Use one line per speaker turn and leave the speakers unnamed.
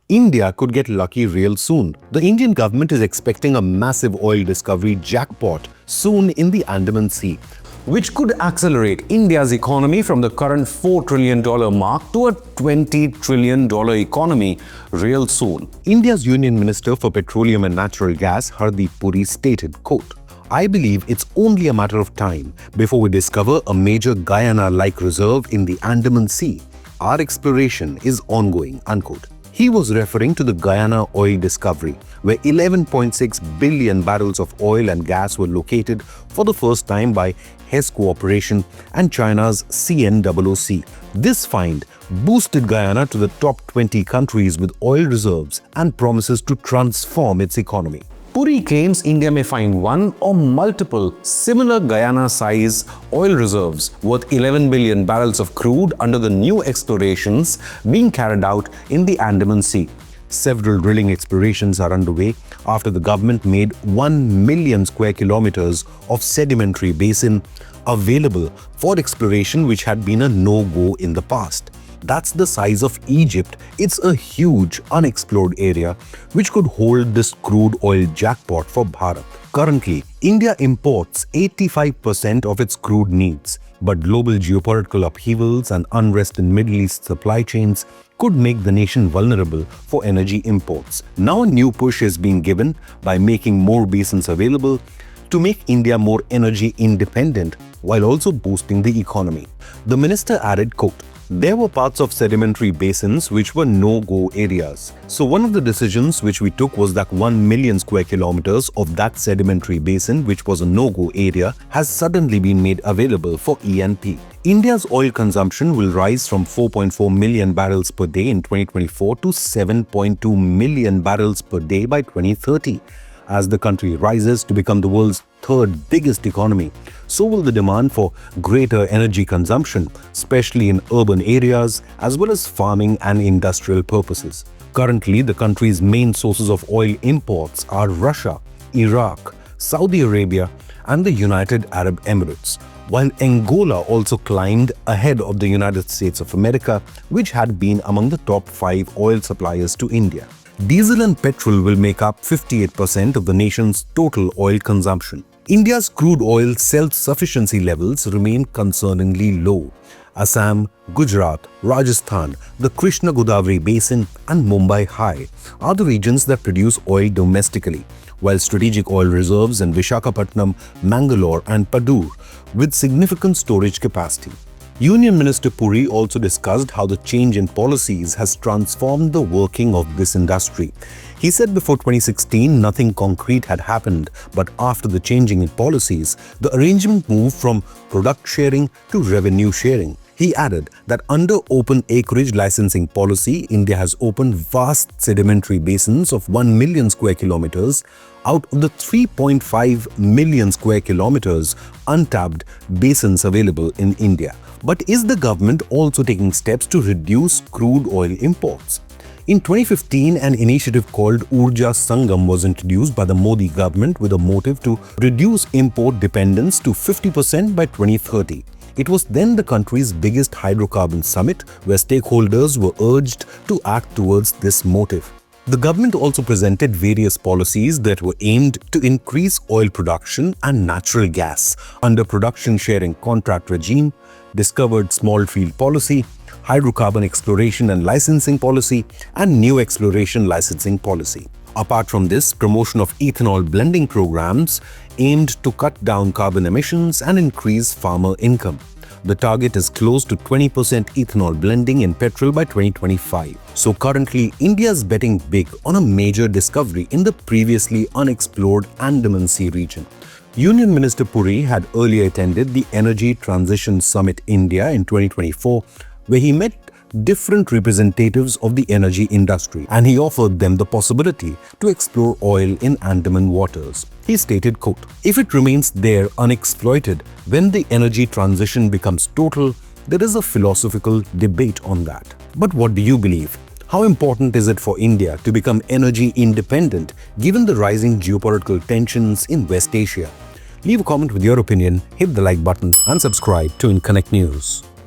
India could get lucky real soon. The Indian government is expecting a massive oil discovery jackpot soon in the Andaman Sea, which could accelerate India's economy from the current $4 trillion mark to a $20 trillion economy real soon. India's Union Minister for Petroleum and Natural Gas, Hardeep Puri, stated, quote, "I believe it's only a matter of time before we discover a major Guyana-like reserve in the Andaman Sea. Our exploration is ongoing," unquote. He was referring to the Guyana oil discovery, where 11.6 billion barrels of oil and gas were located for the first time by Hess Cooperation and China's CNOOC. This find boosted Guyana to the top 20 countries with oil reserves and promises to transform its economy. Puri claims India may find one or multiple similar Guyana-size oil reserves worth 11 billion barrels of crude under the new explorations being carried out in the Andaman Sea. Several drilling explorations are underway after the government made 1 million square kilometers of sedimentary basin available for exploration, which had been a no-go in the past. That's the size of Egypt. It's a huge unexplored area which could hold this crude oil jackpot for Bharat. Currently, India imports 85% of its crude needs, but global geopolitical upheavals and unrest in Middle East supply chains could make the nation vulnerable for energy imports. Now a new push is being given by making more basins available to make India more energy independent while also boosting the economy. The minister added, quote, "There were parts of sedimentary basins which were no-go areas. So one of the decisions which we took was that 1 million square kilometers of that sedimentary basin, which was a no-go area, has suddenly been made available for E&P. India's oil consumption will rise from 4.4 million barrels per day in 2024 to 7.2 million barrels per day by 2030. As the country rises to become the world's third biggest economy, so will the demand for greater energy consumption, especially in urban areas as well as farming and industrial purposes. Currently, the country's main sources of oil imports are Russia, Iraq, Saudi Arabia, and the United Arab Emirates, while Angola also climbed ahead of the United States of America, which had been among the top 5 oil suppliers to India. Diesel and petrol will make up 58% of the nation's total oil consumption. India's crude oil self-sufficiency levels remain concerningly low. Assam, Gujarat, Rajasthan, the Krishna-Godavari Basin and Mumbai High are the regions that produce oil domestically, while strategic oil reserves in Visakhapatnam, Mangalore and Padur with significant storage capacity. Union Minister Puri also discussed how the change in policies has transformed the working of this industry. He said before 2016, nothing concrete had happened, but after the changing in policies, the arrangement moved from product sharing to revenue sharing. He added that under open acreage licensing policy, India has opened vast sedimentary basins of 1 million square kilometers out of the 3.5 million square kilometers untapped basins available in India. But is the government also taking steps to reduce crude oil imports? In 2015, an initiative called Urja Sangam was introduced by the Modi government with a motive to reduce import dependence to 50% by 2030. It was then the country's biggest hydrocarbon summit, where stakeholders were urged to act towards this motive. The government also presented various policies that were aimed to increase oil production and natural gas under production sharing contract regime, discovered small field policy, hydrocarbon exploration and licensing policy, and new exploration licensing policy. Apart from this, promotion of ethanol blending programs aimed to cut down carbon emissions and increase farmer income. The target is close to 20% ethanol blending in petrol by 2025. So currently, India is betting big on a major discovery in the previously unexplored Andaman Sea region. Union Minister Puri had earlier attended the Energy Transition Summit India in 2024, where he met different representatives of the energy industry, and he offered them the possibility to explore oil in Andaman waters. He stated, quote, "If it remains there unexploited, when the energy transition becomes total, there is a philosophical debate on that. But what do you believe? How important is it for India to become energy independent given the rising geopolitical tensions in West Asia? Leave a comment with your opinion, hit the like button and subscribe to Inconnect News.